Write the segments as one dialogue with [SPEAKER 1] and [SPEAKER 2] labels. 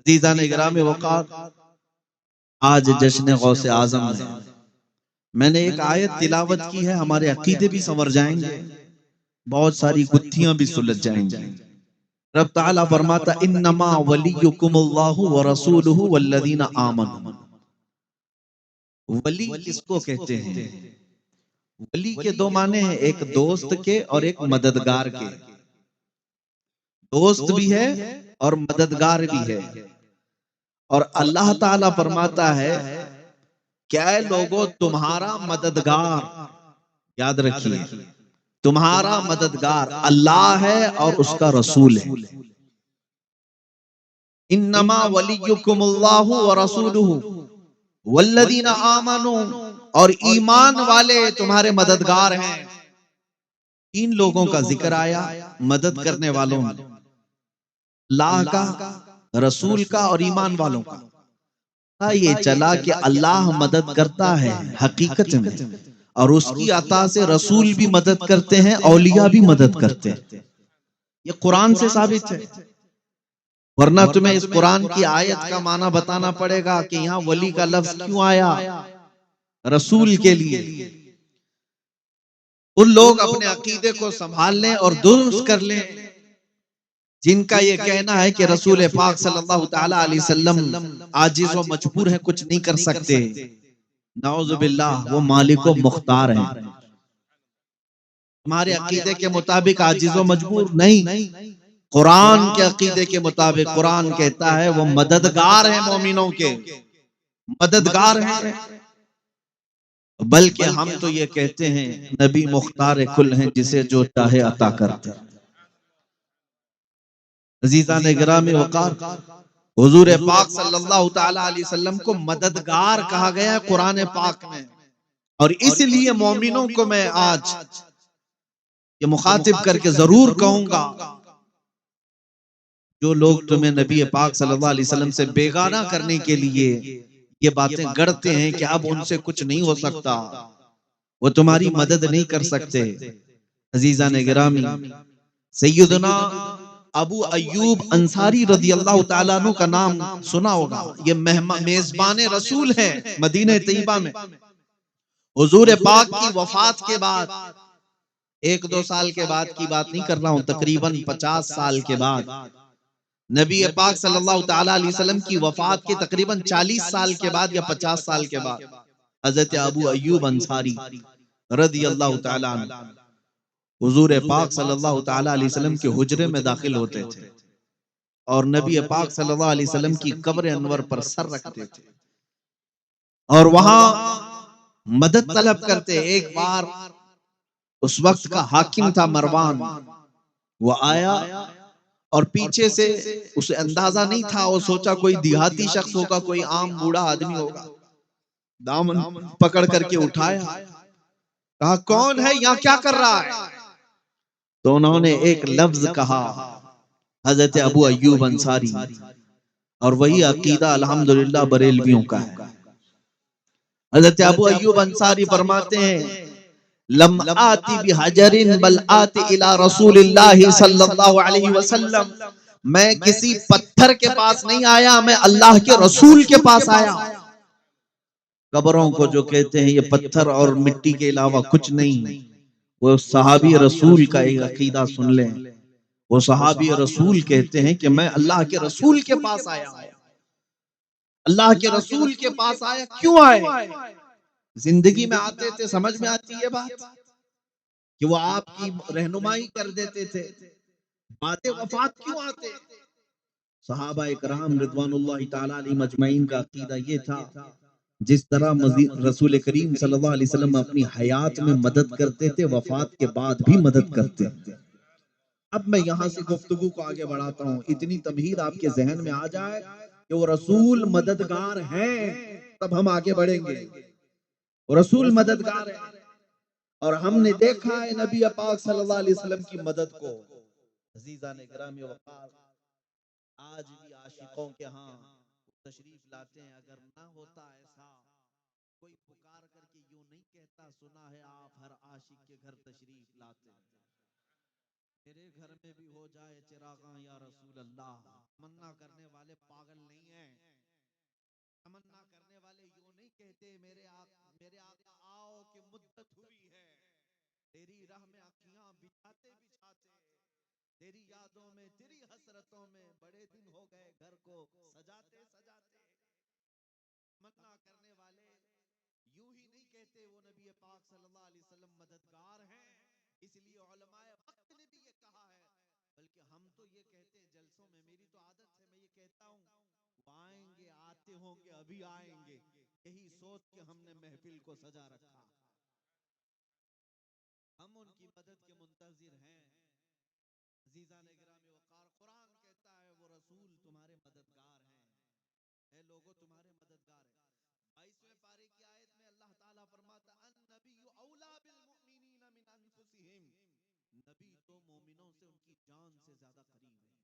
[SPEAKER 1] अज़ीज़ान इकराम वक़ार, आज जश्न गौसे आज़म में मैंने एक आयत तिलावत की है, हमारे अकीदे भी संवर जाएंगे, बहुत सारी गुत्थियां भी सुलझ जाएंगी। रब ताला फरमाता इन्नमा वलियुकुमुल्लाहु व रसूलुहु वल्लज़ीना आमनू। वली किसको कहते हैं? वली के दो माने हैं, एक दोस्त के और एक मददगार के। दोस्त भी है और मददगार भी है। और अल्लाह ताला फरमाता है, क्या लोगों तुम्हारा मददगार, याद रखिए, तुम्हारा मददगार अल्लाह है और उसका रसूल है। इन्नमा वलियुकुमुल्लाहु व रसूलुहु वल्लज़ीना आमनू, और ईमान वाले तुम्हारे मददगार हैं। तीन लोगों का जिक्र आया मदद करने वालों में, अल्लाह का, रसूल का और ईमान वालों का। ये चला कि अल्लाह मदद करता है हकीकत में, और उसकी अता से रसूल भी मदद करते हैं, औलिया भी मदद करते हैं। ये कुरान से साबित है, वरना तुम्हें इस कुरान की आयत का माना बताना पड़ेगा कि यहाँ वली का लफ्ज क्यों आया रसूल के लिए। उन लोग अपने अकीदे को संभाल लें और दुरुस्त कर लें जिनका ये कहना है कि रसूल पाक सल्लल्लाहु तआला अलैहि वसल्लम आजिज व मजबूर है, कुछ नहीं कर सकते। नाउजुबिल्लाह, वो मालिक व मुख्तार हैं। हमारे अकीदे के मुताबिक आजिज व मजबूर नहीं, कुरान के अकीदे के मुताबिक कुरान कहता है वो मददगार है, मोमिनों के मददगार हैं। बल्कि हम तो ये कहते हैं नबी मुख्तार कुल हैं, जिसे जो चाहे अता करते हैं। अज़ीज़ान गिरामी वक़ार, हुज़ूर पाक सल्लल्लाहु तआला अलैहि वसल्लम को मददगार कहा गया है कुरान पाक में। और इसलिए मोमिनों को मैं आज ये मुखातिब करके जरूर कहूंगा, जो लोग तुम्हें नबी पाक सल्लल्लाहु अलैहि वसल्लम से बेगाना करने के लिए ये बातें गढ़ते हैं कि अब उनसे कुछ नहीं हो सकता, वो तुम्हारी मदद नहीं कर सकते। अज़ीज़ान गिरामी, सैयदना अबू अय्यूब अंसारी रज़ियल्लाहु ताला अन्हु का नाम सुना होगा। ये मेजबान रसूल हैं मदीने तैयबा में। हुजूर पाक की वफात के बाद, एक दो साल के बाद की बात नहीं कर रहा हूं, तकरीबन 50 साल के बाद, नबी पाक सल्लल्लाहु तआला अलैहि वसल्लम की वफात के तकरीबन 40 साल के बाद या 50 साल के बाद, हजरत अबू अय्यूब अंसारी रज़ियल्लाहु ताला अन्हु हुजूर पाक सल्लल्लाहु तआला अलैहि वसल्लम के हुजरे में दाखिल होते थे और नबी पाक सल्लल्लाहु अलैहि वसल्लम की कब्र अनवर पर सर रखते थे और वहां मदद तलब करते। एक बार उस वक्त का हाकिम था मरवान, वो आया और पीछे से उसे अंदाजा नहीं था, वो सोचा कोई देहाती शख्स होगा, कोई आम बूढ़ा आदमी होगा। दामन पकड़ करके उठाया, कहा कौन है, यहाँ क्या कर रहा है? तो उन्होंने एक लफ्ज कहा, हजरत अबू अय्यूब अंसारी, और वही अकीदा अल्हम्दुलिल्लाह बरेलवियों का है। हजरत अबू अय्यूब अंसारी फरमाते हैं, लम आती बिहजरिन बल आती इला रसूलिल्लाहि सल्लल्लाहु अलैहि वसल्लम, मैं किसी पत्थर के पास नहीं आया, मैं अल्लाह के रसूल के पास आया। कब्रों को जो कहते हैं ये पत्थर और मिट्टी के अलावा कुछ नहीं, वो सहाबी रसूल का एक अकीदा सुन लें। वो सहाबी रसूल कहते हैं कि मैं अल्लाह के रसूल के पास आया हूं। अल्लाह के रसूल के पास आया, क्यों आए? जिंदगी में आते थे, समझ में आती है बात कि वो आपकी रहनुमाई कर देते थे, बातें वफात क्यों आते? सहाबा इकराम रिदवानुल्लाहि ताला अलैहिम अजमईन का अकीदा ये था, जिस तरह रसूल करीम सल्लल्लाहु अलैहि वसल्लम अपनी हयात में मदद करते थे, वफात के बाद भी मदद करते थे। अब मैं यहाँ से गुफ्तगू को आगे बढ़ाता हूँ, इतनी तमहीद आपके जहन में आ जाए कि वो रसूल मददगार हैं, तब हम आगे बढ़ेंगे। रसूल मददगार है और हमने देखा है नबी पाक सल्लल्लाहु अलैहि वसल्लम की मदद को। अज़ीज़ान गिरामी वक़ार, आज भी आशिकों के यहाँ तशरीफ लाते हैं। अगर ना होता ऐसा, कोई पुकार करके यूं नहीं कहता, सुना है आप हर आशिक के घर तशरीफ लाते हैं, मेरे घर में भी हो जाए चिरागां या रसूल अल्लाह। तमन्ना करने वाले पागल नहीं। तेरी यादों में, तेरी हसरतों में बड़े दिन हो गए घर को सजाते सजाते। तमन्ना करने वाले यूं ही नहीं कहते वो नबी पाक सल्लल्लाहु अलैहि वसल्लम मददगार हैं, इसलिए उलमाए वक्त ने भी ये कहा है, बल्कि हम तो ये कहते हैं जलसों में, मेरी तो आदत है, मैं ये कहता हूँ वो आएंगे, आते होंगे, अभी आएंगे, यही सोच के हमने महफिल को सजा रखा। हम उनकी मदद के मुंतजिर हैं। अज़ीज़ान गिरामी वक़ार, कुरान कहता है वो रसूल तुम्हारे मददगार हैं, ऐ लोगों तुम्हारे मददगार हैं। 22वें पारे की आयत में अल्लाह ताला फरमाता अन्नबिय्यु औला बिल मुमिनीना मिन अनफुसिहिम, नबी तो मोमिनों से उनकी जान से ज्यादा करीब है।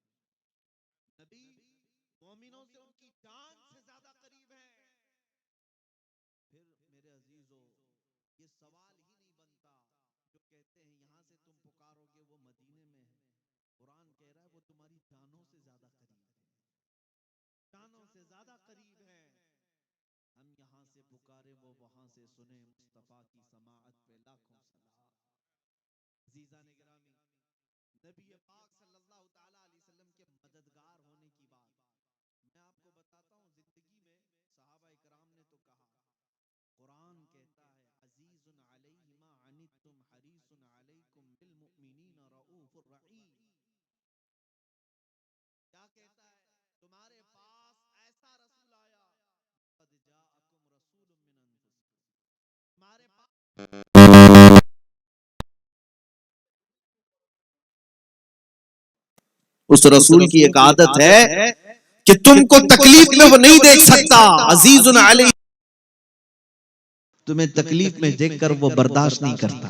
[SPEAKER 1] नबी मोमिनों से उनकी जान से ज्यादा करीब है। फिर मेरे अजीजों, ये सवाल ही नहीं बनता जो कहते हैं यहां से तुम पुकारोगे वो मदीने में है। कुरान कह रहा है वो तुम्हारी जानों से ज्यादा करीब है, जानों से ज्यादा करीब है। हम यहाँ से पुकारे वो वहां से सुने, मुस्तफा की समाअत पे लाखों सलाम। अज़ीज़ान गिरामी, नबी पाक सल्लल्लाहु ताला अलैहि वसल्लम के मददगार होने की बात मैं आपको बताता हूँ। जिंदगी में सहाबा इकराम ने तो कहा, कुरान कहता है अजीजुन अलैहि मा अनितुम हरीसुन अलैकुम बिल मुमिनीना रऊफुर रहीम। क्या कहता है? तुम्हारे पास ऐसा रसूल आया, कद जाअकुम रसूलुम मिन अनफुसिकुम, तुम्हारे पास उस रसूल की एक आदत है कि तुमको तकलीफ में वो नहीं देख सकता। अजीजुन अलैहि, तुम्हें तकलीफ में देखकर वो बर्दाश्त नहीं करता।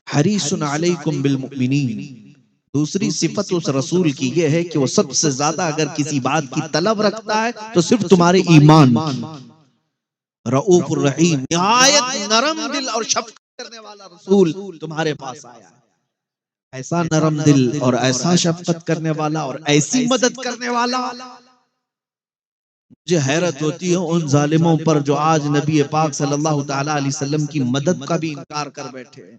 [SPEAKER 1] हरीसुन अलैकुम बिल मुमिनीन, दूसरी सिफत उस रसूल की यह है कि वो सबसे ज्यादा अगर किसी बात की तलब रखता है तो सिर्फ तुम्हारे ईमान। रऊफुर रहीम, निहायत नरम दिल और शफकत करने वाला रसूल तुम्हारे पास आया है। ऐसा नरम दिल और ऐसा शफकत करने वाला और ऐसी मदद करने वाला। मुझे हैरत होती है उन जालिमों पर जो आज नबी पाक सल्लल्लाहु ताला अलैहि वसल्लम की मदद का भी इनकार कर बैठे हैं।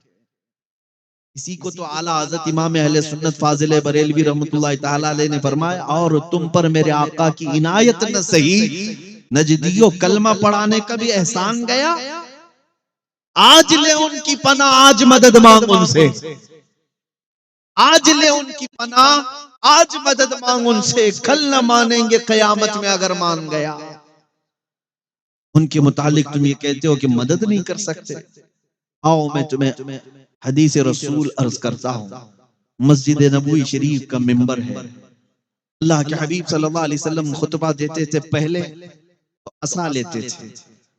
[SPEAKER 1] इसी को तो आला हज़रत इमाम अहले सुन्नत फाजिल बरेलवी रहमतुल्लाहि ताला अलैह ने फरमाया, और तुम पर मेरे आका की इनायत न सही, नजदियों कलमा पढ़ाने का भी एहसान गया। आज ले उनकी पनाह, आज मदद मांग उनसे, आज ले उनकी पनाह, आज मदद मांग उनसे, कल न मानेंगे कयामत में अगर मान गया। उनके मुतालिक तुम ये कहते हो कि मदद नहीं कर सकते। आओ मैं तुम्हें हदीस रसूल अर्ज करता हूँ। मस्जिद नबवी शरीफ का मिंबर है। अल्लाह के हबीब सल्लल्लाहु अलैहि वसल्लम खुतबा देते थे, पहले तो असा लेते थे,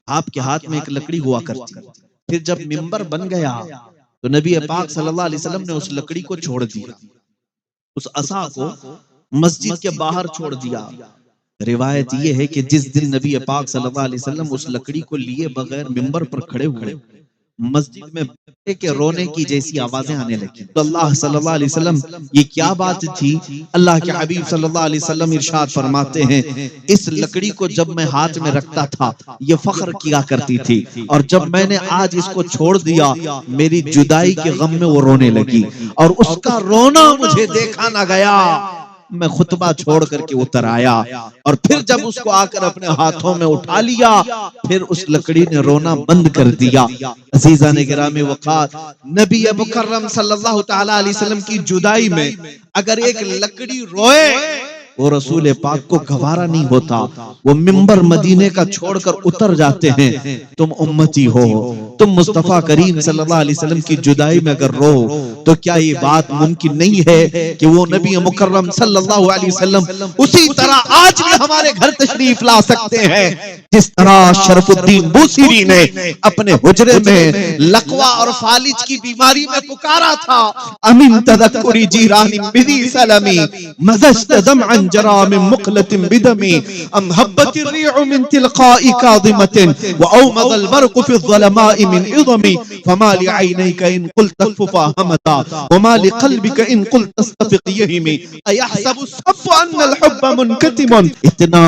[SPEAKER 1] आपके हाथ में एक लकड़ी हुआ करती। फिर जब मिंबर बन गया तो नबी पाक सल्लल्लाहु अलैहि वसल्लम ने उस लकड़ी को छोड़ दिया, उस असा को मस्जिद के बाहर छोड़ दिया। रिवायत यह है कि जिस दिन नबी पाक सल्लल्लाहु अलैहि वसल्लम उस लकड़ी को लिए बगैर मिंबर पर खड़े हुए, मस्जिद में बच्चे के रोने की जैसी आवाजें आने लगी। तो अल्लाह सल्लल्लाहु अलैहि वसल्लम, ये क्या बात थी? अल्लाह के हबीब सल्लल्लाहु अलैहि वसल्लम इरशाद फरमाते हैं, इस लकड़ी को जब मैं हाथ में रखता था ये फख्र किया करती थी, और जब मैंने आज इसको छोड़ दिया मेरी जुदाई के गम में वो रोने लगी, और उसका रोना मुझे देखा ना गया। मैं खुतबा छोड़ करके उतर आया, और फिर जब उसको आकर अपने हाथों में उठा लिया, फिर उस लकड़ी ने रोना बंद कर दिया। अज़ीज़ान गिरामी वक़ार, नबी मुकर्रम सल्लल्लाहु ताला अलैहि वसल्लम की जुदाई में अगर एक लकड़ी रोए वो रसूल पाक को गवारा नहीं होता। वो मिंबर मदीने का छोड़कर उतर जाते हैं। तुम उम्मती हो, तुम मुस्तफा करीम सल्लल्लाहु अलैहि वसल्लम की जुदाई में अगर रो तो क्या ये बात मुमकिन नहीं है कि वो नबी मुकर्रम सल्लल्लाहु अलैहि वसल्लम उसी तरह आज भी हमारे घर तशरीफ ला सकते हैं, जिस तरह शरफुद्दीन बूसीरी ने अपने हुजरे में लकवा और फालिज की बीमारी में पुकारा था, अमीन तदक्कुरी जीरानी बिदी सलमी मज़श्त दमअन जरा मिन मुक़लतिन बिदमी अम हब्बति रिउ मिन तिलक़ाई काज़िमतिन व औमदल बरक़ु फ़ी ज़लमाइ मिन इज़मी फमा लिअयनैका इन क़ुल्त तख़फ़ा हमता व मा लिक़ल्बिका इन क़ुल्त तस्तफ़िक़ यहिमी अयहसबु सफ़्फ़ु अन्नल हुब्ब मुनकतिमुन। इतना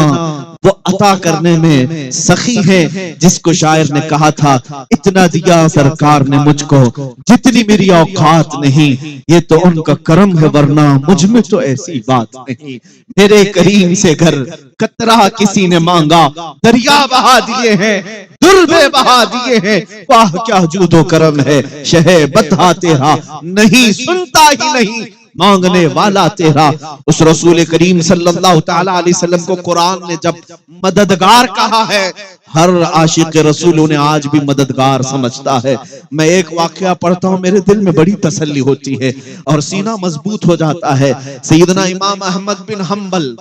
[SPEAKER 1] वो अता करने में सखी है, जिसको शायर ने कहा था, इतना दिया सरकार ने मुझको जितनी मेरी औकात नहीं, ये तो उनका करम है वरना मुझ में तो ऐसी बात नहीं। मेरे करीम से घर कतरा किसी ने मांगा, दरिया बहा दिए हैं, दुर्बे बहा दिए हैं, वाह क्या जूदो करम है, शहे बता तेरा नहीं सुनता ही नहीं मांगने वाला तेरा। उस रसूल करीम सल्लल्लाहु तआला अलैहि वसल्लम को कुरान ने जब मददगार कहा है, हर आशिक रसूल उन्हें आज भी मददगार समझता है। मैं एक वाकया पढ़ता हूँ, मेरे दिल में बड़ी तसल्ली होती है और सीना मजबूत हो जाता है। सैयदना इमाम अहमद बिन हम्बल,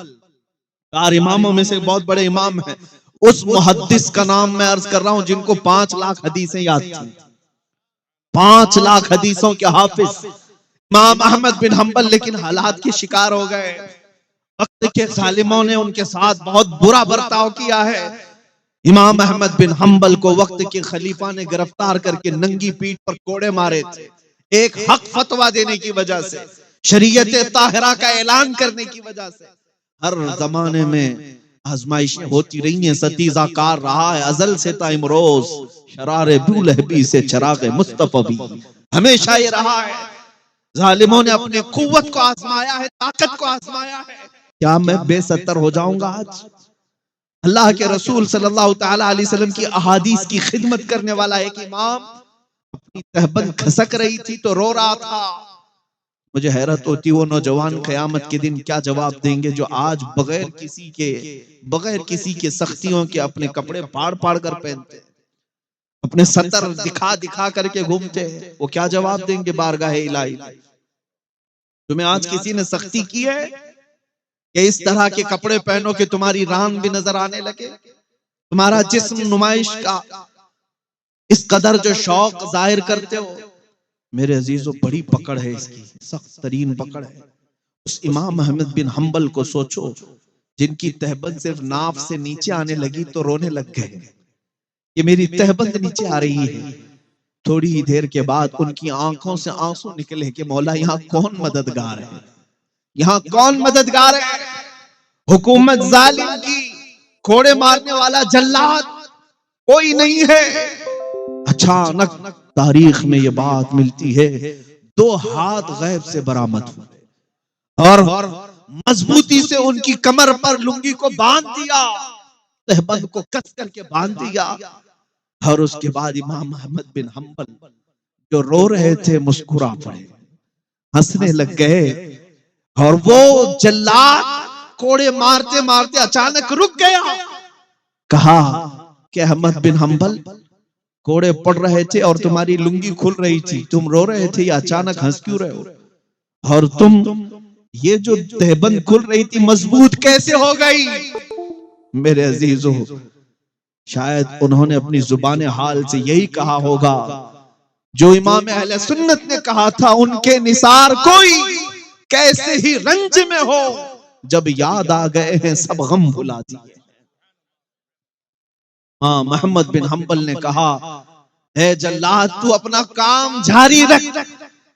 [SPEAKER 1] चार इमामों में से बहुत बड़े इमाम हैं, उस मुहद्दिस का नाम मैं अर्ज कर रहा हूं जिनको 5 लाख हदीसें याद थी, 5 लाख हदीसों के हाफिज इमाम अहमद बिन हम्बल, लेकिन हालात के शिकार हो गए। वक्त के जालिमों ने उनके साथ बहुत बुरा बर्ताव किया है। इमाम अहमद बिन हम्बल को वक्त के खलीफा ने गिरफ्तार करके नंगी पीठ पर कोड़े मारे थे, एक हक फतवा देने की वजह से, शरीयत ताहिरा का ऐलान करने की वजह से। हर जमाने में आजमाइशें होती रही हैं, सतीजा कार रहा है अजल से ता इमरोज, शरारे बुलहबी से चरागे मुस्तफा भी, हमेशा ये रहा है। जालिमों ने अपनी कुव्वत को आजमाया है, ताकत को आजमाया है। क्या मैं बेसतर हो जाऊंगा आज? अल्लाह के रसूल सल्लल्लाहु तआला अलैहि वसल्लम की अहादीस की खिदमत करने वाला एक इमाम अपनी तहबंद खसक रही थी तो रो रहा था। मुझे हैरत होती, वो नौजवान क़यामत के दिन क्या जवाब देंगे जो आज बगैर किसी के सख्तियों के अपने कपड़े फाड़ फाड़ कर पहनते हैं, अपने सतर दिखा दिखा करके घूमते हैं। वो क्या जवाब देंगे बारगाह इलाही? तुम्हें आज किसी ने सख्ती की है कि इस तरह के कपड़े पहनो कि तुम्हारी रान भी नजर आने लगे, तुम्हारा जिस्म नुमाइश का इस कदर जो शौक जाहिर करते हो? मेरे अजीजों, बड़ी पकड़ है इसकी, सख्त तरीन पकड़ है। उस इमाम अहमद बिन हम्बल को सोचो, जिनकी तहबंद सिर्फ नाफ से नीचे आने लगी तो रोने लग गए कि मेरी तहबंद नीचे आ रही है। थोड़ी ही देर के बाद उनकी आंखों से आंसू निकले कि मौला यहाँ कौन मददगार है, यहाँ कौन मददगार है? हुकूमत जालिम की, कोड़े मारने वाला जल्लाद कोई नहीं है। अचानक तारीख में ये बात मिलती है, 2 हाथ गैब से बरामद हुए और मजबूती से उनकी कमर पर लुंगी को बांध दिया, तहबंद को कस करके बांध दिया। और उसके बाद इमाम अहमद बिन हम्बल जो रो रहे थे मुस्कुरा पड़े, हंसने लग गए। और वो जल्लाद कोड़े मारते मारते अचानक रुक गया। कहा कि अहमद बिन हम्बल, कोड़े पड़ रहे थे और तुम्हारी लुंगी खुल रही थी, तुम रो रहे थे, या अचानक हंस क्यों रहे हो? और तुम ये जो तहबंद खुल रही थी मजबूत कैसे हो गई? मेरे अजीजों, शायद उन्होंने अपनी जुबान हाल से यही कहा होगा जो इमाम अहले सुन्नत ने कहा था, उनके निसार कोई कैसे ही रंज में हो, जब याद आ गए हैं सब गम भुला दिए। हाँ, मोहम्मद बिन हम्बल ने कहा, ए जल्लाद, तू अपना काम जारी रख,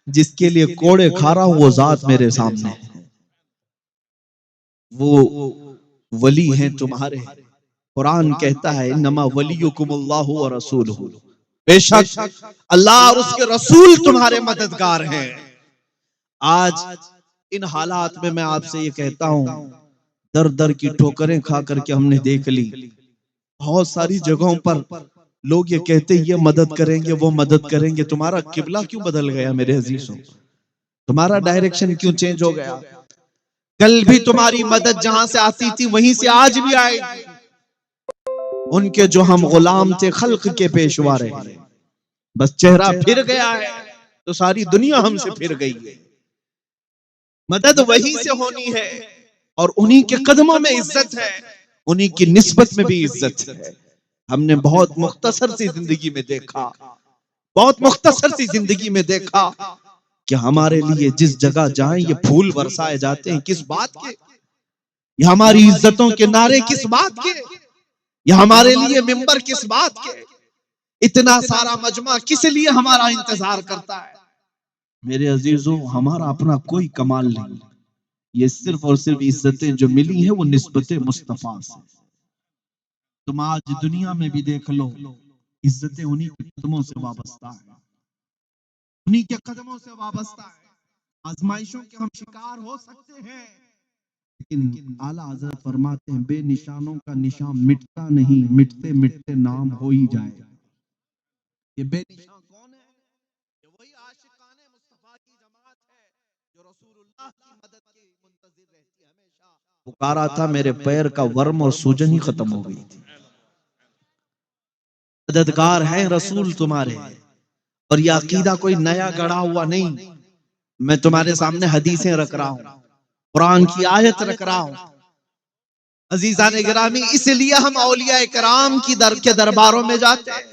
[SPEAKER 1] जिसके लिए कोड़े खा रहा हूं वो जात मेरे सामने है, वो वली हैं तुम्हारे। कुरान कहता है, इन्नमा वलियुकुमुल्लाहु व रसूलुहु, बेशक अल्लाह और उसके रसूल तुम्हारे मददगार हैं। आज इन हालात में मैं आपसे ये कहता हूं, दर दर की ठोकरें खा करके हमने देख ली। बहुत सारी जगहों पर लोग ये कहते ये मदद करेंगे, वो मदद करेंगे। तुम्हारा किबला क्यों बदल गया मेरे अजीजों? तुम्हारा डायरेक्शन क्यों चेंज हो गया? कल भी तुम्हारी मदद जहां से आती थी वहीं से आज भी आएगी। उनके जो हम गुलाम थे, खल्क के पेशवा रहे, बस चेहरा फिर गया है तो सारी दुनिया हमसे फिर गई है। मदद वहीं से होनी है और उन्हीं के कदमों में इज्जत है, उन्हीं की निस्बत में भी इज्जत है। हमने बहुत मुख्तसर सी जिंदगी में देखा, बहुत मुख्तसर सी जिंदगी में देखा कि हमारे लिए जिस जगह जाएं ये फूल बरसाए जाते हैं, किस बात के? ये हमारी इज्जतों के नारे किस बात के? ये हमारे लिए मिंबर किस बात के? इतना सारा मजमा किस लिए हमारा इंतजार करता है? मेरे अजीजों, हमारा अपना कोई कमाल नहीं, ये सिर्फ और सिर्फ इज्जतें जो मिली हैं वो निस्बत मुस्तफा से। तुम आज दुनिया में भी देख लो, इज्जतें उन्हीं के कदमों से वाबस्ता है, उन्हीं के कदमों से वाबस्ता है। आजमाइशों के हम शिकार हो सकते हैं, लेकिन आला हज़रत फरमाते हैं बेनिशानों का निशान मिटता नहीं, मिटते मिटते नाम हो ही जाए। ये बेनिशान कौन है? ये वही आशिकाने मुस्तफा की जमात है जो रसूलुल्लाह की मदद की मुंतजिर रहती है। हमेशा पुकारा था, मेरे पैर का वर्म और सूजन ही खत्म हो गई थी। मददगार हैं रसूल तुम्हारे, और यह अकीदा कोई नया गढ़ा हुआ नहीं। मैं तुम्हारे सामने हदीसें रख रहा हूं, कुरान की आयत रख रहा हूं। अजीजान गिरामी, इसलिए हम औलिया कराम की के दरबारों में जाते हैं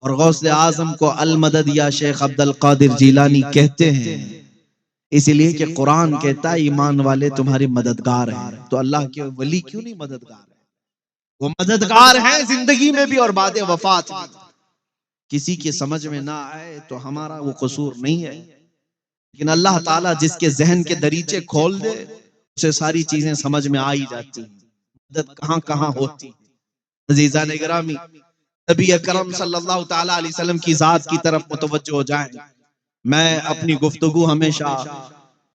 [SPEAKER 1] और गौसे आजम को अल मदद या शेख अब्दुल कादिर जिलानी कहते हैं, इसलिए कि कुरान कहता है ईमान वाले तुम्हारे मददगार हैं। तो अल्लाह के वली क्यों नहीं मददगार है? वो मददगार हैं जिंदगी में भी और बाद वफात भी। किसी की समझ में ना आए तो हमारा वो कसूर नहीं है, लेकिन अल्लाह ताला जिसके जहन के दरीचे खोल दे उसे सारी चीजें समझ में आ ही जाती हैं, मदद कहां कहां होती। अजीजान गिरामी, नबी अकरम सल्लल्लाहु ताला अलैहि वसल्लम की जात की तरफ मुतवज्जो हो जाएं। मैं अपनी गुफ्तगू हमेशा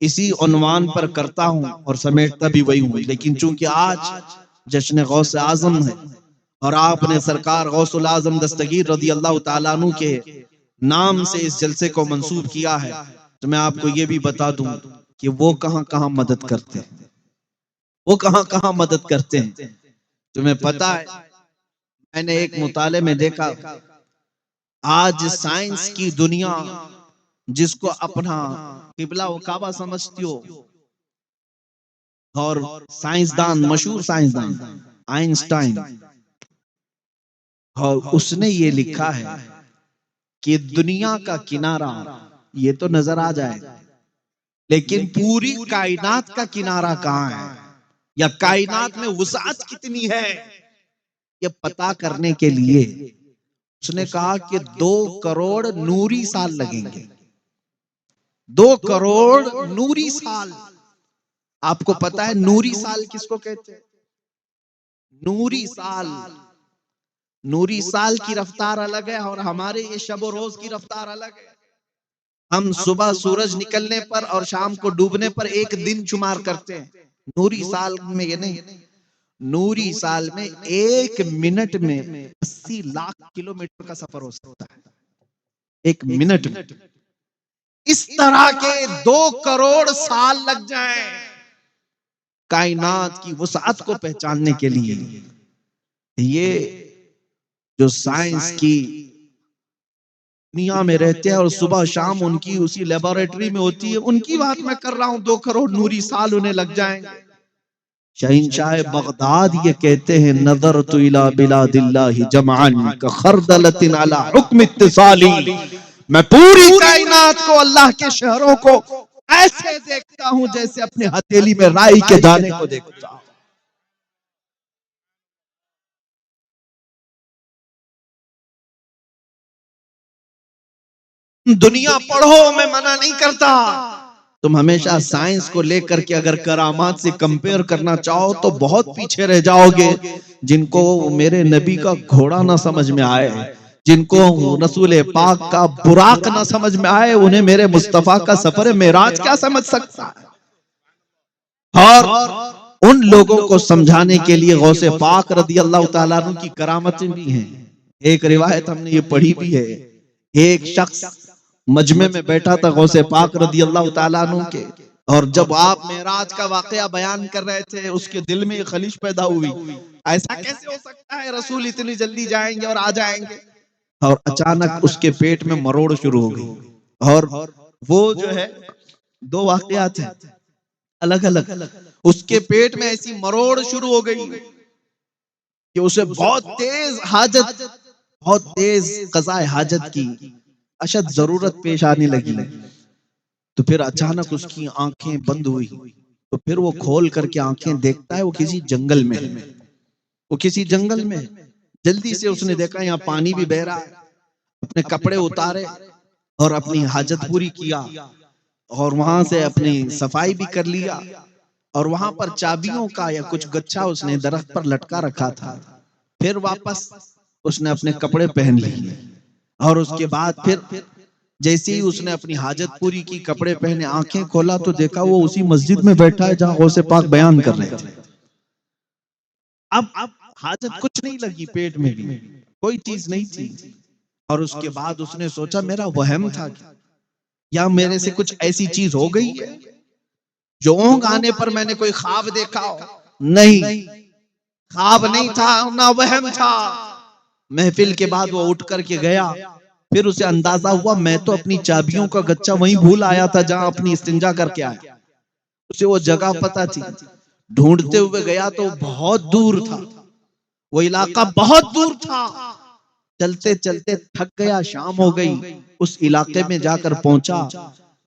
[SPEAKER 1] इसी उन्वान पर करता हूं और समेटता भी वही हूं, लेकिन चूंकि आज जश्न गौस आजम है और आपने सरकार गौसुल आजम दस्तगीर रदी अल्लाह ताला अन्हु के नाम से इस जलसे को मंसूब किया है, तो मैं आपको ये भी बता दूं कि वो कहां कहां मदद करते हैं, वो कहां कहां मदद करते हैं। तुम्हें पता है, मैंने एक मुताले में देखा, आज साइंस की दुनिया जिसको अपना किबला व काबा समझती हो, और साइंसदान, मशहूर साइंसदान आइंस्टाइन, और उसने ये लिखा है कि दुनिया का किनारा ये तो नजर आ जाए, लेकिन पूरी कायनात का किनारा कहां है या कायनात में वुसाअत कितनी है, ये पता करने के लिए उसने कहा कि 2 करोड़ नूरी साल लगेंगे। 2 करोड़ नूरी साल। आपको पता है नूरी साल किसको कहते हैं? नूरी साल, नूरी साल की रफ्तार अलग है और हमारे ये शब रोज की रफ्तार अलग है। हम सुबह सूरज निकलने पर और शाम को डूबने पर एक दिन शुमार करते हैं, नूरी साल में ये नहीं। नूरी साल में 1 मिनट में 80 लाख किलोमीटर का सफर हो सकता है, 1 मिनट में। इस तरह के 2 करोड़ साल लग जाएं कायनात की वुसाअत को पहचानने के लिए। ये जो साइंस की दुनिया में रहते हैं और सुबह शाम उनकी उसी लेबोरेटरी में होती है, उनकी बात मैं कर रहा हूं। 2 करोड़ नूरी साल उन्हें लग जाएंगे। शहंशाह बगदाद ये कहते हैं, नजर तो इला बिलादिल्लाहि जमअन का खरदलतिन अला हुक्म इत्तिसाली। मैं पूरी कायनात को, अल्लाह के शहरों को ऐसे देखता हूं जैसे अपने हथेली में राई के दाने को देखता हूं। दुनिया पढ़ो, मैं मना नहीं करता। तुम हमेशा साइंस को लेकर के अगर करामात से कंपेयर करना चाहो तो बहुत पीछे रह जाओगे। जिनको मेरे नबी का घोड़ा ना समझ में आए, जिनको रसूल पाक का बुराक ना समझ में आए, उन्हें मेरे मुस्तफा का सफर मेराज क्या समझ सकता है। और उन लोगों को समझाने के लिए गौसे पाक रदी अल्लाह ताला अन्हु की करामतें भी हैं। एक रिवायत हमने ये पढ़ी भी है, एक शख्स मजमे में बैठा था गौसे पाक रदी अल्लाह ताला अन्हु के, और जब आप मेराज का वाकया बयान कर रहे थे उसके दिल में खलिश पैदा हुई, ऐसा कैसे हो सकता है रसूल इतनी जल्दी जाएंगे और आ जाएंगे। और अचानक उसके पेट में मरोड़ शुरू हो गई, और वो जो है 2 वाकयात हैं अलग अलग। उसके पेट में ऐसी मरोड़ शुरू हो गई कि उसे बहुत तेज हाजत, बहुत तेज कज़ाए हाजत की अशद जरूरत पेश आने लगी। तो फिर अचानक उसकी आंखें बंद हुई, तो फिर वो खोल करके आंखें देखता है, वो किसी जंगल में, वो किसी जंगल में। जल्दी से उसने देखा यहाँ पानी भी बह रहा है, अपने कपड़े उतारे और अपनी हाजत पूरी किया, और वहां से अपनी सफाई भी कर लिया। और वहां पर चाबियों का या कुछ गच्छा उसने दरख्त पर लटका रखा था, फिर वापस उसने अपने कपड़े पहन लिए और उसके बाद फिर जैसे ही उसने अपनी हाजत पूरी की, कपड़े पहने, आंखें खोला तो देखा वो उसी मस्जिद में बैठा है जहां गौसे पाक बयान कर रहे थे। अब हाजत कुछ नहीं लगी, पेट में भी कोई चीज नहीं थी। और उसके बाद उसने सोचा मेरा वहम था क्या? या मेरे से कुछ ऐसी चीज हो गई है जो ऊँघ आने पर मैंने कोई ख्वाब देखा हो? नहीं, ख्वाब नहीं था ना वहम था। महफिल के बाद वो उठ करके गया, फिर उसे अंदाजा हुआ मैं तो अपनी चाबियों का गच्चा वहीं भूल आया था जहां अपनी इस्तिंजा करके आया। उसे वो जगह पता थी, ढूंढते हुए गया तो बहुत दूर था, वो इलाका बहुत दूर था। चलते चलते थक गया, शाम हो गई। उस इलाके में जाकर पहुंचा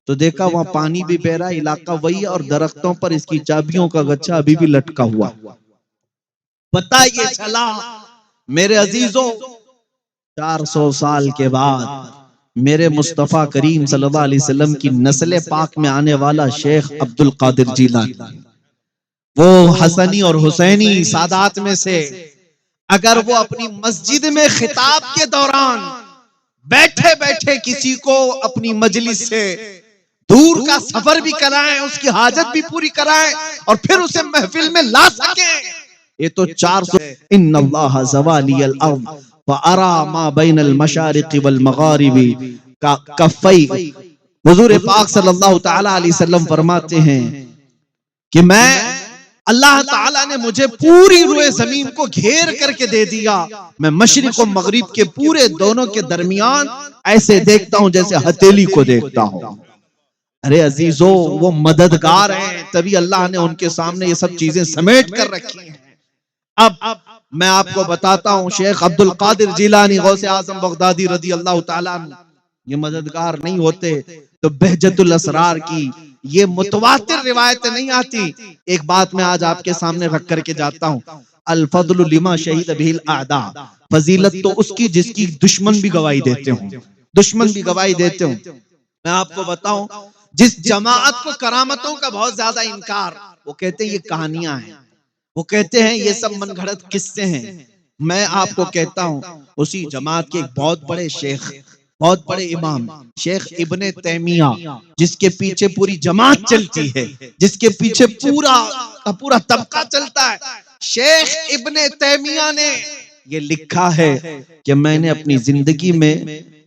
[SPEAKER 1] तो देखा वहां पानी भी बह रहा, इलाका वही है और दरख्तों पर इसकी चाबियों का गच्छा अभी भी लटका हुआ। पता ये चला मेरे अजीजों, 400 साल के बाद मेरे मुस्तफा करीम सल्लल्लाहु अलैहि वसल्लम की नस्ल पाक में आने वाला शेख अब्दुल कादिर जीलानी, वो हसनी और हुसैनी सादात में से, अगर वो अपनी मस्जिद में खिताब के दौरान बैठे बैठे किसी को अपनी मजलिस से दूर का सफर भी कराएं, उसकी हाजत भी पूरी कराएं और फिर उसे महफिल में ला सके, ये तो 400 इन्नल्लाह ज़वालियल अर्द व अरा मा बैनल मशारिक़ि वल मगारिबि का कफ़ई। हुजूर पाक सल्लल्लाहु तआला अलैहि वसल्लम फरमाते हैं कि मैं, अल्लाह ताला ने मुझे पूरी रुए जमीन को घेर करके दे दिया, मैं मशरिक और मगरिब के पूरे दोनों के दरमियान ऐसे देखता हूं जैसे हथेली को देखता हूं। अरे अजीजों, वो मददगार हैं, तभी अल्लाह ने उनके सामने ये सब चीजें समेट कर रखी हैं। अब मैं आपको बताता हूं, शेख अब्दुल कादिर जिलानी गौसे आजम बगदादी रदी अल्लाह ताला अन्हु, ये मददगार नहीं होते तो बहजतुल असरार की ये मुतवातिर रिवायतें नहीं आती। एक बात मैं आज आपके सामने रख करके जाता हूं, अल फज़लु लिमा शहीद बिहिल आदा, फजीलत तो उसकी जिसकी दुश्मन भी गवाही देते हो, दुश्मन भी गवाही देते हो। मैं आपको बताऊं, जिस जमात को करामतों का बहुत ज्यादा इनकार, वो कहते हैं ये कहानियां हैं, वो कहते हैं ये सब मनगढ़ंत किस्से हैं। मैं आपको कहता हूं, उसी जमात के एक बहुत बड़े शेख, बहुत बड़े इमाम शेख इब्ने तैमिया, जिसके पीछे पूरी जमात चलती है, जिसके पीछे पूरा का पूरा तबका चलता है, शेख इब्ने तैमिया ने ये लिखा है कि मैंने अपनी जिंदगी में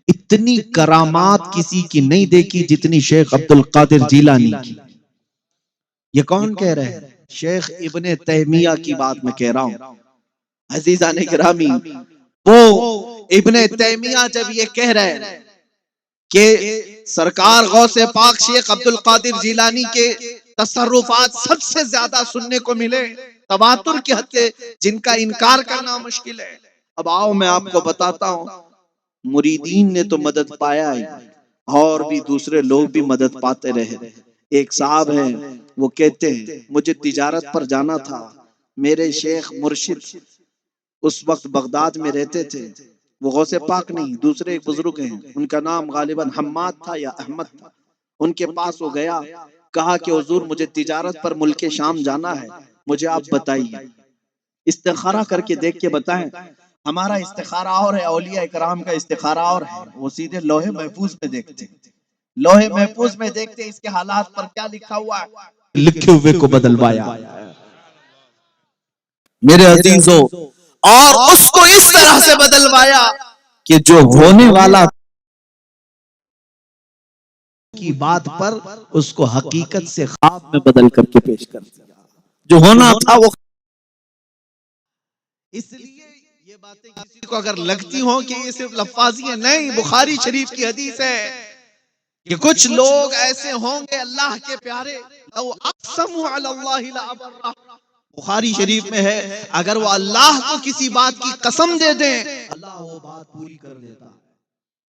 [SPEAKER 1] इतनी करामात किसी की नहीं देखी जितनी शेख अब्दुल कादिर जीलानी की। ये कौन कह रहे हैं? शेख इब्ने तैमिया की बात मैं कह रहा हूं। अजीजाने गिरामी, वो इब्ने तैमिया जब ये कह रहे हैं कि सरकार गौसे पाक शेख अब्दुल कादिर जीलानी के तसर्रुफात सबसे ज्यादा सुनने को मिले, तवातुर की हद से, जिनका इनकार करना मुश्किल है। अब आओ मैं आपको बताता हूं, मुरीदीन ने तो मदद पाया ही, और भी दूसरे लोग भी मदद पाते रहे। एक साहब हैं, वो कहते हैं मुझे तिजारत पर जाना था, मेरे शेख मुर्शिद उस वक्त बगदाद में रहते थे, वो गौसे पाक नहीं दूसरे एक बुजुर्ग हैं, उनका नाम गालिबन हम्माद था या अहमद था। उनके पास वो गया, कहा कि हुजूर मुझे तिजारत पर मुल्के शाम जाना है, मुझे आप बताइए, इस्तिखारा करके देख के बताएं। हमारा इस्तिखारा और है, औलिया इकराम का इस्तिखारा और है, वो सीधे लोहे महफूज में देखते, लोहे महफूज में देखते इसके हालात पर क्या लिखा हुआ है, लिखे हुए को बदलवाया मेरे अजीजों, और उसको इस तरह से बदलवाया कि जो होने वाला की बात पर उसको हकीकत से ख्वाब में बदल करके पेश कर दिया, जो होना था वो। इसलिए ये बातें किसी को अगर लगती हो कि ये सिर्फ लफ्फाजी है, नहीं, बुखारी शरीफ की हदीस है कि कुछ लोग ऐसे होंगे अल्लाह के प्यारे, बुखारी शरीफ में है, अगर वो अल्लाह को किसी बात की कसम दे दें, अल्लाह वो बात पूरी कर देता है।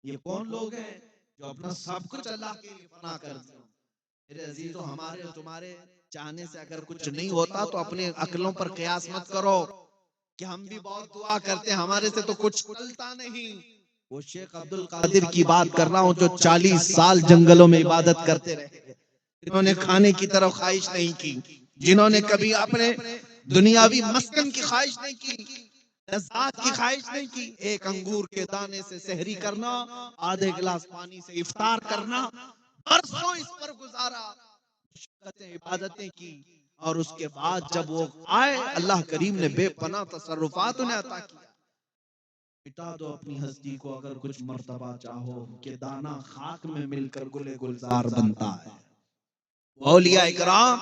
[SPEAKER 1] ये कौन लोग हैं जो अपना सब कुछ अल्लाह के लिए फना कर दें? मेरे अजीजों, हमारे और तुम्हारे चाहने से अगर कुछ नहीं होता तो अपने अकलों पर कयास मत करो कि हम भी बहुत दुआ करते हैं, हमारे से तो कुछ चलता नहीं। वो शेख अब्दुल कादिर की बात कर रहा हूं जो 40 साल जंगलों में इबादत करते रहे, जिन्होंने खाने की तरफ ख्वाहिश नहीं की, जिन्होंने कभी अपने दुनियावी मस्कन की ख्वाहिश नहीं की, लज़्ज़ात की ख्वाहिश नहीं की। एक अंगूर के दाने से सहरी करना, आधे गिलास पानी से इफ्तार करना, बरसों इस पर गुजारा, मुशक्क़तें इबादतें की, और उसके बाद जब वो आए, अल्लाह करीम ने बेपनाह तसर्रुफात उन्हें अता किया। मिटा दो अपनी हस्ती को अगर कुछ मर्तबा चाहो, कि दाना खाक में मिलकर गुले गुलजार बनता है। औलिया इकराम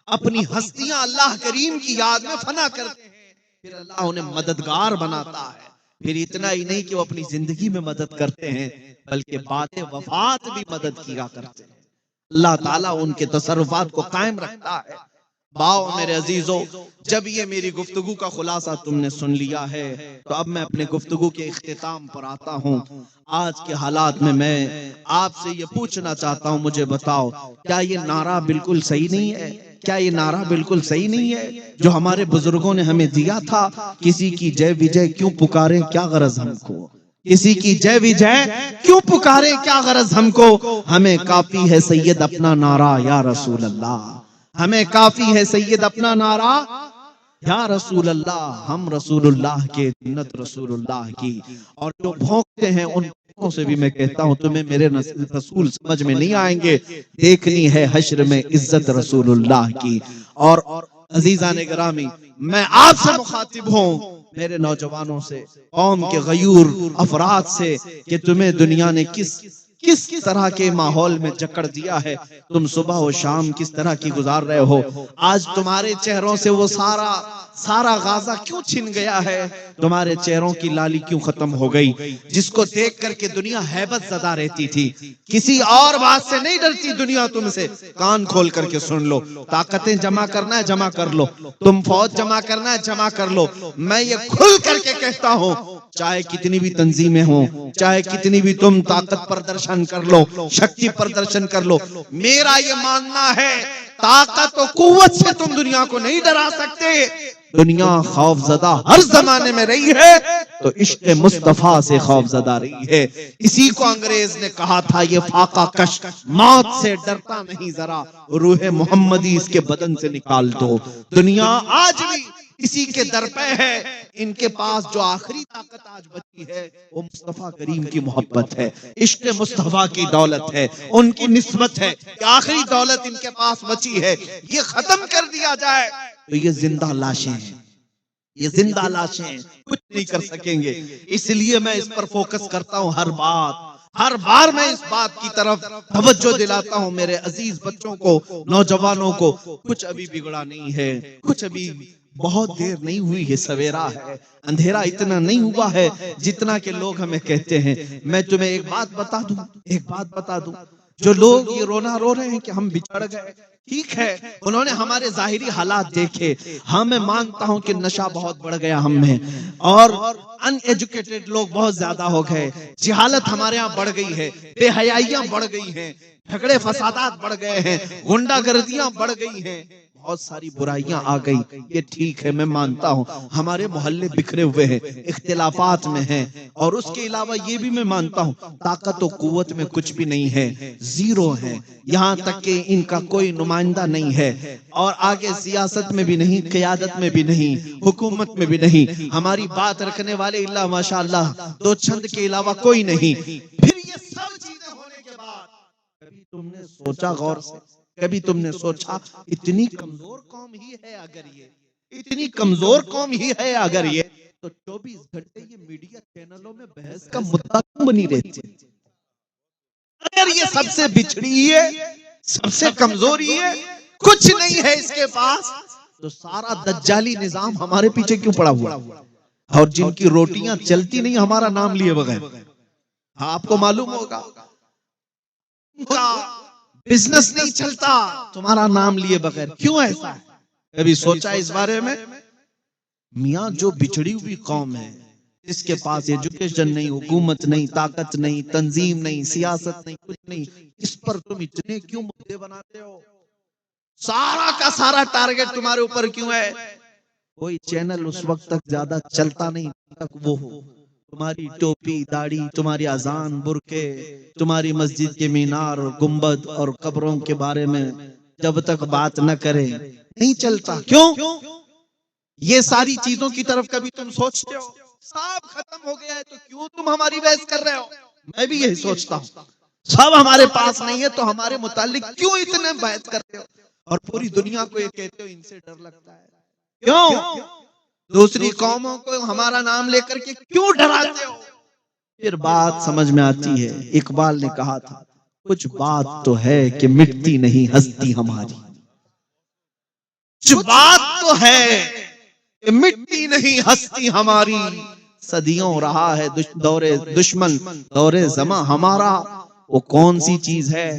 [SPEAKER 1] अपनी हस्तियां अल्लाह करीम की याद में फना करते हैं, फिर अल्लाह उन्हें मददगार बनाता है। फिर इतना ही नहीं कि वो अपनी जिंदगी में मदद करते हैं, बल्कि बातें वफात भी मदद किया करते हैं। अल्लाह ताला उनके तसर्रुफात को कायम रखता है। बाओ मेरे अजीजों, जब ये मेरी गुफ्तगू का खुलासा तुमने सुन लिया है, तो अब मैं अपने गुफ्तगू के इख्तिताम पर आता हूँ। आज के हालात में मैं आपसे ये पूछना चाहता हूँ, मुझे बताओ, क्या ये नारा बिल्कुल सही नहीं है? क्या ये नारा बिल्कुल सही नहीं है जो हमारे बुजुर्गों ने हमें दिया था? किसी की जय विजय क्यों पुकारे, क्या गरज हमको? किसी की जय विजय क्यों पुकारे, क्या गरज हमको? हमें काफी है सैयद अपना नारा, या रसूल अल्लाह। हमें काफी है सैयद अपना नारा, या रसूल अल्लाह। हम रसूलुल्लाह के, जन्नत रसूलुल्लाह की। और जो भौंकते हैं उन भौंकों से भी मैं कहता हूं, तुम्हें मेरे रसूल समझ में नहीं आएंगे। देखनी है हश्र में इज्जत रसूलुल्लाह की। और अजीजान गिरामी, मैं आपसे मुखातिब हूं, मेरे नौजवानों से, कौम के गयूर अफराद से, कि तुम्हें दुनिया ने किस किस तरह के माहौल में जकड़ दिया है। तुम सुबह और शाम किस तरह की गुजार रहे हो। आज तुम्हारे चेहरों से वो सारा गाजा क्यों छिन गया है? तुम्हारे चेहरों की लाली क्यों खत्म हो गई? जिसको देख करके दुनिया हैबत ज़दा रहती थी, किसी और बात से नहीं डरती दुनिया तुमसे। कान खोल करके सुन लो, ताकतें जमा करना है जमा कर लो, तुम फौज जमा करना है जमा कर लो। मैं ये खुल करके कहता हूँ, चाहे कितनी भी तंजीमें हो, चाहे कितनी भी तुम ताकत प्रदर्शन कर लो, शक्ति प्रदर्शन कर लो, मेरा ये मानना है, ताकत और कुव्वत से तुम दुनिया को नहीं डरा सकते। दुनिया खौफजदा हर जमाने में रही है, तो इश्क़ मुस्तफा से खौफजदा रही है। इसी को अंग्रेज ने कहा था, ये फाका कश मौत से डरता नहीं जरा, रूह मोहम्मदी इसके बदन से निकाल दो। दुनिया आज भी इसी के दर पे है। इनके पास जो आखिरी ताकत आज बची है, वो मुस्तफा करीम की मोहब्बत है, इश्क़ मुस्तफा की दौलत है, उनकी निस्बत है। आखिरी दौलत इनके पास बची है, ये खत्म कर दिया जाए तो ये जिंदा लाशें हैं, ये जिंदा लाशें कुछ नहीं कर सकेंगे। इसलिए मैं इस पर फोकस करता हूँ। हर बार मैं इस बात की तरफ तवज्जो दिलाता हूँ मेरे अजीज बच्चों को, नौजवानों को। कुछ अभी बिगड़ा नहीं है, कुछ अभी बहुत देर नहीं हुई है, सवेरा है, अंधेरा इतना नहीं हुआ है जितना के लोग हमें कहते हैं। मैं तुम्हें एक बात बता दूं, जो लोग ये रोना रो रहे हैं कि हम बिछड़ गए, ठीक है, उन्होंने हमारे जाहिरी हालात देखे। हाँ, मैं मानता हूं कि नशा बहुत बढ़ गया हम में, और अनएजुकेटेड लोग बहुत ज्यादा हो गए, जिहालत हमारे यहाँ बढ़ गई है, बेहयाइयां बढ़ गई हैं, झगड़े फसादात बढ़ गए हैं, गुंडागर्दियां बढ़ गई हैं, बहुत सारी बुराइयां आ गई। ये ठीक है, मैं मानता हूं हमारे मोहल्ले बिखरे हुए हैं, इख्तिलाफात में हैं, और उसके अलावा ये भी मैं मानता हूं ताकत और कुव्वत में कुछ भी नहीं है, जीरो है। यहाँ तक कि इनका कोई नुमाइंदा नहीं है, और आगे सियासत में भी नहीं, क़यादत में भी नहीं, हुकूमत में भी नहीं। हमारी बात रखने वाले इल्ला माशाअल्लाह दो चंद के अलावा कोई नहीं। फिर ये सब चीजें होने के बाद कभी तुमने सोचा, गौर से कभी तुमने सोचा, इतनी कमजोर कौम ही है अगर ये, इतनी कमजोर कौम ही है अगर ये, तो 24 घंटे ये मीडिया चैनलों में बहस का मुद्दा क्यों बनी रहती है? अगर ये सबसे बिछड़ी है, सबसे कमजोरी है, कुछ नहीं है इसके पास, तो सारा दज्जाली निजाम हमारे पीछे क्यों पड़ा हुआ? और जिनकी रोटियां चलती नहीं हमारा नाम लिए बगैर, हाँ आपको मालूम होगा, बिजनेस नहीं चलता तुम्हारा नाम लिए बगैर, क्यों ऐसा है? कभी सोचा इस बारे में? मियां, जो बिछड़ी हुई कौम है, इसके पास एजुकेशन नहीं, हुकूमत नहीं, ताकत नहीं, तंजीम नहीं, सियासत नहीं, कुछ नहीं, इस पर तुम इतने क्यों मुद्दे बनाते हो? सारा का सारा टारगेट तुम्हारे ऊपर क्यों है? कोई चैनल उस वक्त तक ज्यादा चलता नहीं तक वो तुम्हारी टोपी, दाढ़ी, तुम्हारी अजान, बुरके, तुम्हारी मस्जिद के मीनार, गुंबद और कब्रों के बारे में जब तक बात न करे नहीं चलता। क्यों? ये सारी चीजों की तरफ कभी तुम सोचते हो? सब खत्म हो गया है तो क्यों तुम हमारी बहस कर रहे हो? मैं भी यही सोचता हूँ, सब हमारे पास नहीं है तो हमारे मुतालिक क्यों इतने बहस करते हो? और पूरी दुनिया को ये कहते हो इनसे डर लगता है, क्यों? दूसरी कौमों को हमारा नाम लेकर के क्यों डराते हो? फिर बात समझ में आती है। इकबाल ने कहा था, कुछ बात तो है कि मिटती नहीं हस्ती हमारी, कुछ बात तो है कि मिटती नहीं हस्ती हमारी। सदियों रहा है दौरे दुश्मन दौरे ज़मा हमारा। वो कौन सी चीज है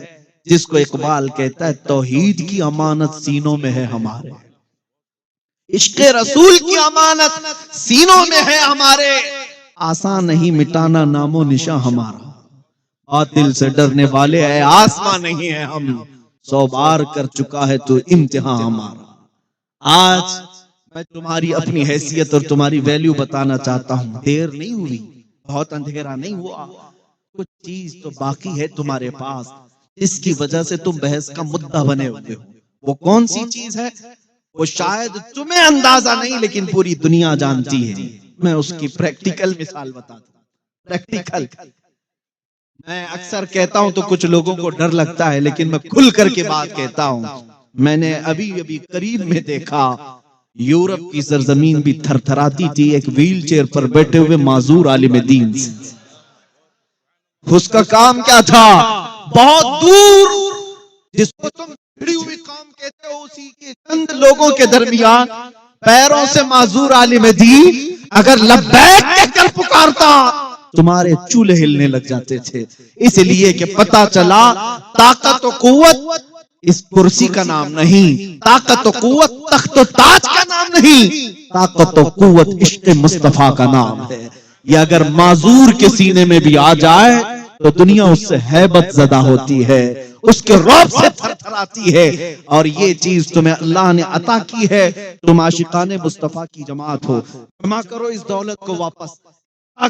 [SPEAKER 1] जिसको इकबाल कहता है तौहीद की अमानत सीनों में है हमारे, इश्क़े रसूल की अमानत सीनों में है हमारे। आसान नहीं मिटाना नामो निशा हमारा, बातिल से डरने वाले है आसमां नहीं है हम, 100 बार कर चुका है तो इम्तिहान हमारा। आज मैं तुम्हारी अपनी हैसियत और तुम्हारी वैल्यू बताना चाहता हूँ। देर नहीं हुई, बहुत अंधेरा नहीं हुआ, कुछ चीज तो बाकी है तुम्हारे पास, इसकी वजह से तुम बहस का मुद्दा बने हुए हो। वो कौन सी चीज है? वो शायद तुम्हें अंदाजा नहीं लेकिन पूरी दुनिया जानती है। मैं उसकी प्रैक्टिकल मिसाल बताता हूँ। प्रैक्टिकल मैं अक्सर कहता हूं तो कुछ लोगों को डर लगता है, लेकिन मैं खुल करके बात कहता हूं। मैंने अभी अभी करीब में देखा, यूरोप की सरजमीन भी थरथराती थी एक व्हील चेयर पर बैठे हुए माजूर आलिम दीन से। उसका काम क्या था? बहुत दूर जिसको तुम भिड़ी हुई काम कहते हो, उसी के चंद लोगों के दरमियान पैरों से माजूर आलिम दीन अगर लब्बैक कहकर पुकारता, तुम्हारे चूल्हे हिलने लग जाते थे। इसलिए कि पता चला ताकत और कुव्वत इस कुर्सी का नाम नहीं, ताकत और कुव्वत तख्त और ताज का नाम नहीं, ताकत और कुव्वत इश्क़ मुस्तफा का नाम है। ये अगर माजूर के सीने में भी आ जाए तो दुनिया उससे हैबत ज़दा होती है, उसके रौब से थरथराती है। और ये चीज तुम्हें अल्लाह ने अता की है। तुम आशिकाने मुस्तफा की जमात हो। जमा करो इस दौलत को वापस,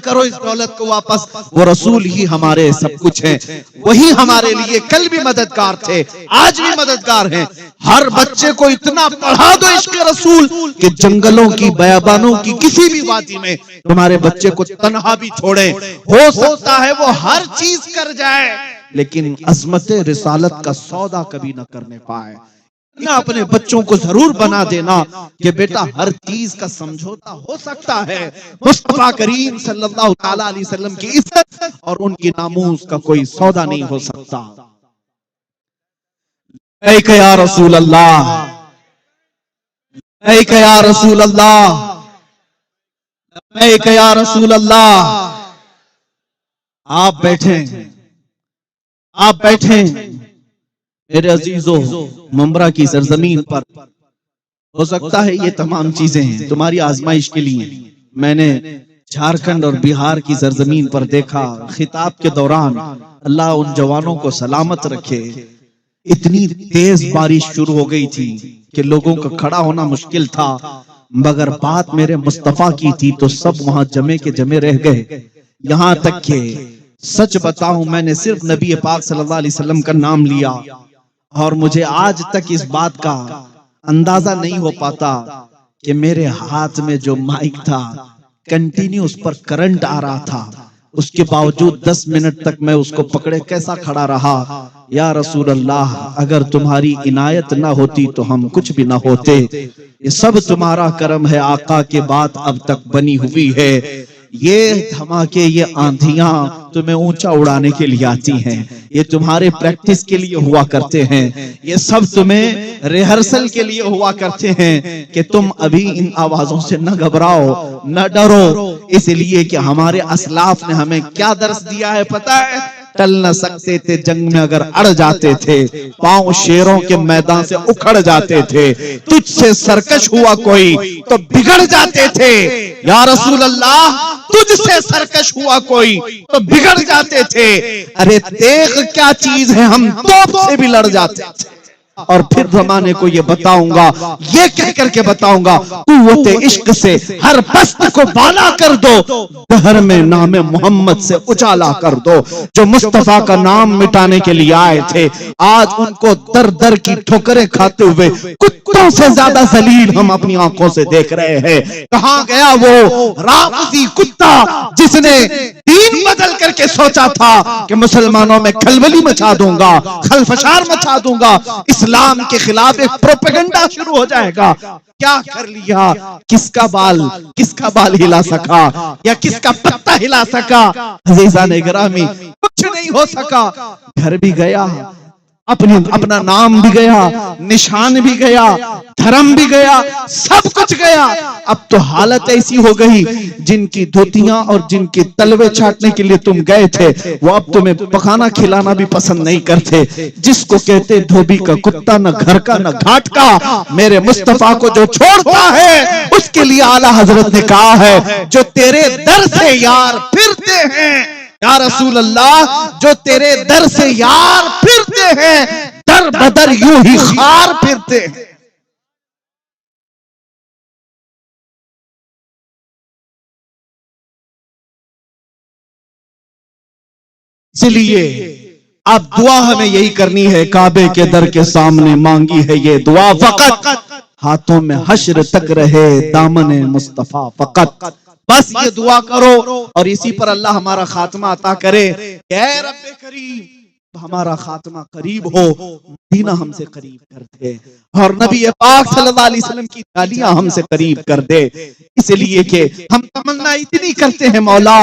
[SPEAKER 1] करो इस दौलत को वापस। वो रसूल ही हमारे सब कुछ है, वही हमारे लिए कल भी मददगार थे, आज भी मददगार हैं। हर बच्चे को इतना पढ़ा दो इश्क़ रसूल कि जंगलों की बयाबानों की किसी भी वादी में तुम्हारे बच्चे को तन्हा भी छोड़े। हो सकता है वो हर चीज कर जाए लेकिन अज़मत रिसालत का सौदा कभी न करने पाए। ना अपने बच्चों को जरूर बना देना कि बेटा हर चीज का समझौता हो सकता है, मुस्तफा करीम सल्लल्लाहु ताला अलैहि वसल्लम की इज्जत और उनकी नामूस का कोई सौदा नहीं हो सकता। ऐ या रसूल अल्लाह, ऐ या रसूल अल्लाह, ऐ या रसूल अल्लाह। आप बैठे, आप बैठे मेरे अजीजों, मुंबरा की सरजमीन पर। हो सकता है ये तमाम चीजें हैं तुम्हारी आजमाइश के लिए। मैंने झारखंड और बिहार की सरजमीन पर देखा, खिताब के दौरान अल्लाह उन जवानों को सलामत रखे, इतनी तेज बारिश शुरू हो गई थी कि लोगों का खड़ा होना मुश्किल था, मगर बात मेरे मुस्तफा की थी तो सब वहां जमे के जमे रह गए। यहां तक के सच बताऊं, मैंने सिर्फ नबी पाक सल्लल्लाहु अलैहि वसल्लम का नाम लिया और मुझे आज तक इस बात का अंदाजा नहीं हो पाता कि मेरे हाथ में जो माइक था कंटिन्यू उस पर करंट आ रहा था, उसके बावजूद 10 मिनट तक मैं उसको पकड़े कैसा खड़ा रहा। या रसूल अल्लाह, अगर तुम्हारी इनायत ना होती तो हम कुछ भी ना होते। ये सब तुम्हारा करम है आका, के बात अब तक बनी हुई है। ये धमाके, ये आंधियां तुम्हें ऊंचा उड़ाने के लिए आती हैं, ये तुम्हारे प्रैक्टिस के लिए हुआ करते हैं, ये सब तुम्हें रिहर्सल के लिए हुआ करते हैं कि तुम अभी इन आवाजों से न घबराओ, न डरो। इसलिए कि हमारे असलाफ ने हमें क्या दर्स दिया है पता है? टल न सकते थे जंग में अगर अड़ जाते थे, पांव शेरों के मैदान से उखड़ जाते थे, तुझसे सरकश हुआ कोई तो बिगड़ जाते थे। या रसूल अल्लाह, तुझसे सरकश हुआ कोई तो बिगड़ जाते थे। अरे देख क्या चीज है, हम तोप से भी लड़ जाते थे। और फिर जमाने को ये बताऊंगा, ये कह करके बताऊंगा, कुव्वते इश्क से हर पस्त को बाला कर दो, दहर में नाम मोहम्मद से उजाला कर दो। जो मुस्तफा का नाम मिटाने के लिए आए थे, आज उनको दर दर की ठोकरें खाते हुए कुत्तों से ज्यादा जलील हम अपनी आंखों से देख रहे हैं। कहां गया वो राफजी कुत्ता जिसने दीन बदल करके सोचा था कि मुसलमानों में खलबली मचा दूंगा, खलफशार मचा दूंगा, इस्लाम के खिलाफ एक प्रोपेगेंडा शुरू हो जाएगा। क्या कर लिया? किसका बाल हिला सका या किसका पत्ता हिला सका? अज़ीज़ान गिरामी, कुछ नहीं हो सका। घर भी गया, अपना नाम भी गया, निशान भी गया, धर्म भी गया, सब कुछ गया। अब तो हालत ऐसी हो गई, जिनकी धोतियां और जिनके तलवे छाटने के लिए तुम गए थे, वो अब तुम्हें पकाना खिलाना भी पसंद नहीं करते। जिसको कहते धोबी का कुत्ता, न घर का न घाट का, मेरे मुस्तफा को जो छोड़ता है उसके लिए आला हजरत ने कहा है, जो तेरे दर से यार फिरते हैं या रसूल अल्लाह, जो तेरे दर से यार फिरते हैं, दर बदर यूं ही खार फिरते हैं। इसलिए अब दुआ हमें यही करनी है, काबे के दर के सामने मांगी है ये दुआ फ़कत, हाथों में हश्र तक रहे दामने मुस्तफा फ़कत। बस ये दुआ करो और इसी पर अल्लाह हमारा खात्मा अता करे। ऐ रब्बे करीम, हमारा खात्मा करीब हो, मदीना हमसे करीब कर दे और नबी पाक सल्लल्लाहु अलैहि वसल्लम की गालियां हमसे करीब कर दे। इसलिए कि हम तमन्ना इतनी करते हैं, मौला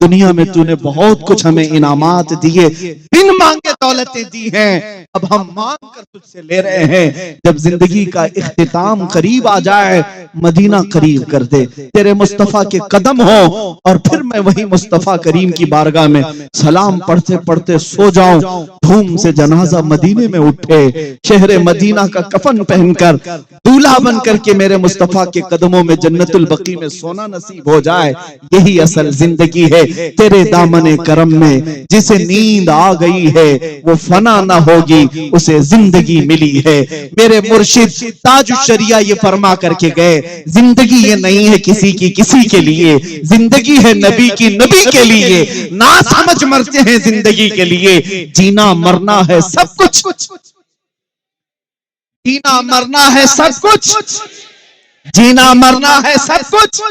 [SPEAKER 1] दुनिया में तूने बहुत कुछ हमें इनामात दिए, बिन मांगे दौलतें दी हैं, अब हम मांग कर तुझसे ले रहे हैं। जब जिंदगी का इख्तिताम करीब आ जाए, मदीना करीब कर दे, तेरे मुस्तफा के कदम हो और फिर मैं वही मुस्तफा करीम की बारगाह में सलाम पढ़ते पढ़ते सो जाऊं। धूम से जनाजा मदीने में उठे, शहरे मदीना का कफन पहनकर दूल्हा बन करके मेरे मुस्तफा के कदमों में जन्नतुल बकी में सोना नसीब हो जाए। यही असल जिंदगी है। तेरे दामने करम में जिसे नींद आ गई है, वो फना ना होगी, उसे जिंदगी मिली है। मेरे मुर्शिद ताजुश शरिया ये फरमा करके गए, जिंदगी ये नहीं है किसी के लिए, जिंदगी है नबी की नबी के लिए। ना समझ मरते हैं जिंदगी के लिए, जीना मरना है सब कुछ, जीना मरना है सब कुछ, जीना मरना है सब कुछ।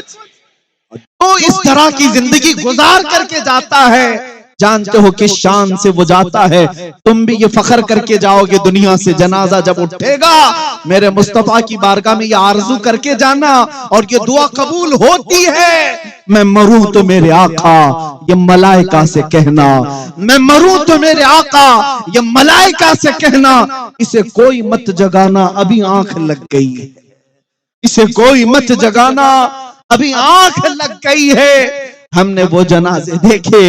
[SPEAKER 1] तो इस तरह की जिंदगी गुजार करके जाता है, जानते हो किस शान से वो जाता है। तुम भी ये फख्र करके जाओगे दुनिया से, जनाजा जब उठेगा मेरे मुस्तफा की बारगाह में ये आरजू करके जाना और ये दुआ कबूल होती है, मैं मरूं तो मेरे आका ये मलाइका से कहना, मैं मरूं तो मेरे आका ये मलाइका से कहना, इसे कोई मत जगाना अभी आंख लग गई है, इसे कोई मत जगाना अभी आंख लग गई है। हमने वो जनाजे देखे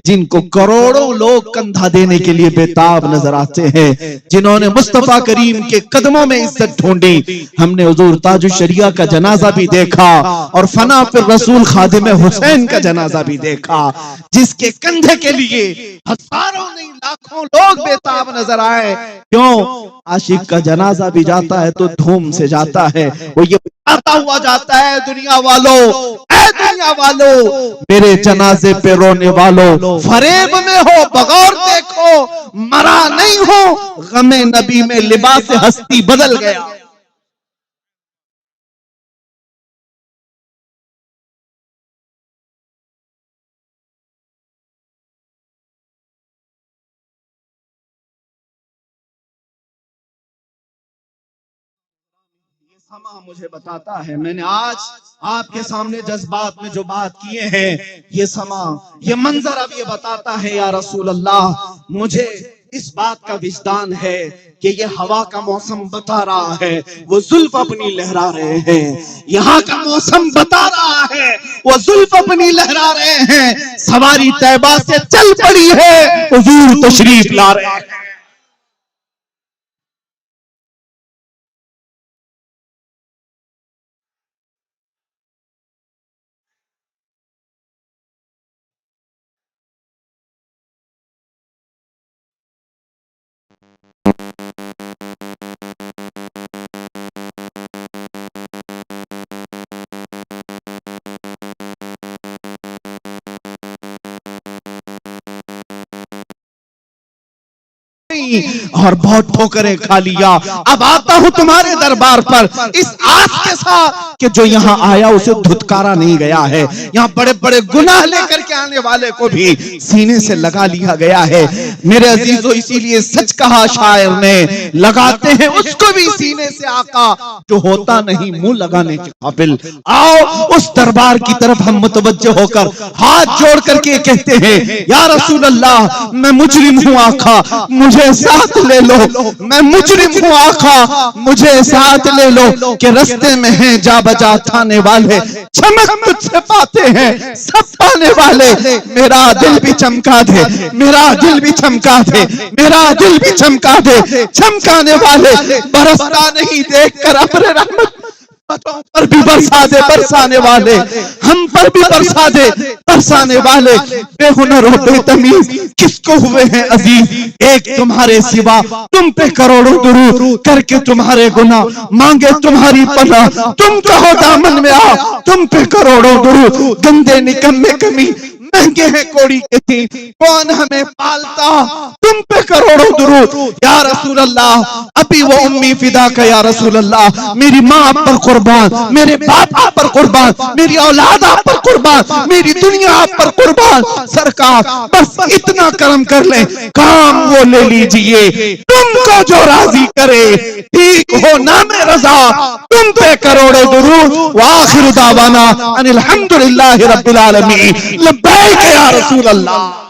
[SPEAKER 1] जिनको करोड़ों लोग कंधा देने के लिए बेताब नजर आते हैं, जिन्होंने मुस्तफा करीम के कदमों में इज्जत ढूंढी। हमने हुजूर ताजुश शरिया का जनाजा भी देखा और फना फिर रसूल खादिम हुसैन का जनाजा भी देखा, जिसके कंधे के लिए हजारों नहीं लाखों लोग बेताब नजर आए। क्यों? आशिक का जनाजा भी जाता है तो धूम से जाता है, वो ये आता हुआ जाता है, दुनिया वालों, ऐ दुनिया वालों, मेरे जनाजे पे रोने वालों, फरेब में हो बगौर देखो, मरा नहीं हो, गमे नबी में लिबास हस्ती बदल गया। ये समा मुझे बताता है, मैंने आज आपके सामने जज्बात में जो बात किए हैं, ये समा, ये मंजर अब ये बताता है या रसूल अल्लाह, मुझे इस बात का विजदान है कि ये हवा का मौसम बता रहा है, वो जुल्फ अपनी लहरा रहे हैं। यहाँ का मौसम बता रहा है, वो जुल्फ अपनी लहरा रहे हैं। सवारी तैबा से चल पड़ी है, हुजूर तशरीफ ला रहे हैं। नहीं और बहुत ठोकरें खा लिया। अब आता हूं तुम्हारे दरबार पर इस आस के साथ कि जो यहाँ आया उसे धुतकारा नहीं गया है। यहाँ बड़े बड़े गुनाह लेकर के आने वाले को भी सीने से लगा लिया गया है। मेरे अजीजों, इसीलिए सच कहा शायर ने, लगाते हैं उसको भी सीने से आका जो होता नहीं मुंह लगाने के काबिल। आओ उस दरबार की तरफ हम मुतवज्जो होकर हाथ जोड़ करके कहते हैं, या रसूल अल्लाह, मैं मुजरिम हूँ आका, मुझे साथ ले लो। मैं मुजरिम हूँ आका, मुझे साथ ले लो कि रास्ते में हैं जा बजा थाने वाले, चमक तुझसे पाते हैं सब पाने वाले। मेरा दिल भी चमका दे, मेरा दिल भी चमका दे, मेरा दिल भी चमका दे। चमकाने वाले बरसता नहीं देख कर अपने रहमत पर भी बरसा दे, बरसाने वाले हम पर भी बरसा दे, बरसाने वाले। बेहुनर हो बेतमीज किसको हुए हैं अजीज, एक तुम्हारे सिवा, तुम पे करोड़ों दुरूद करके तुम्हारे गुनाह मांगे तुम्हारी पनाह। तुम कहो दामन में आ, तुम पे करोड़ों दुरूद, गंदे निकम्मे कमी महंगे हैं कोड़ी के थी, कौन हमें पालता, तुम पे करोड़ों दुरूद। या रसूल अल्लाह, अभी वो उम्मी फिदा का, या रसूल अल्लाह, मेरी माँ आप पर कुर्बान, मेरे बाप आप पर कुर्बान, मेरी औलाद आप पर कुर्बान, मेरी दुनिया आप पर कुर्बान। सरकार बस इतना करम कर ले, काम वो ले लीजिए, तुमको जो राजी करे, ठीक हो नाम रजा, तुम पे करोड़ों दुरूद। व आखिर दावाना अनिल हम्दुलिल्लाहि रब्बिल आलमीन। लब्बैक या रसूल अल्लाह।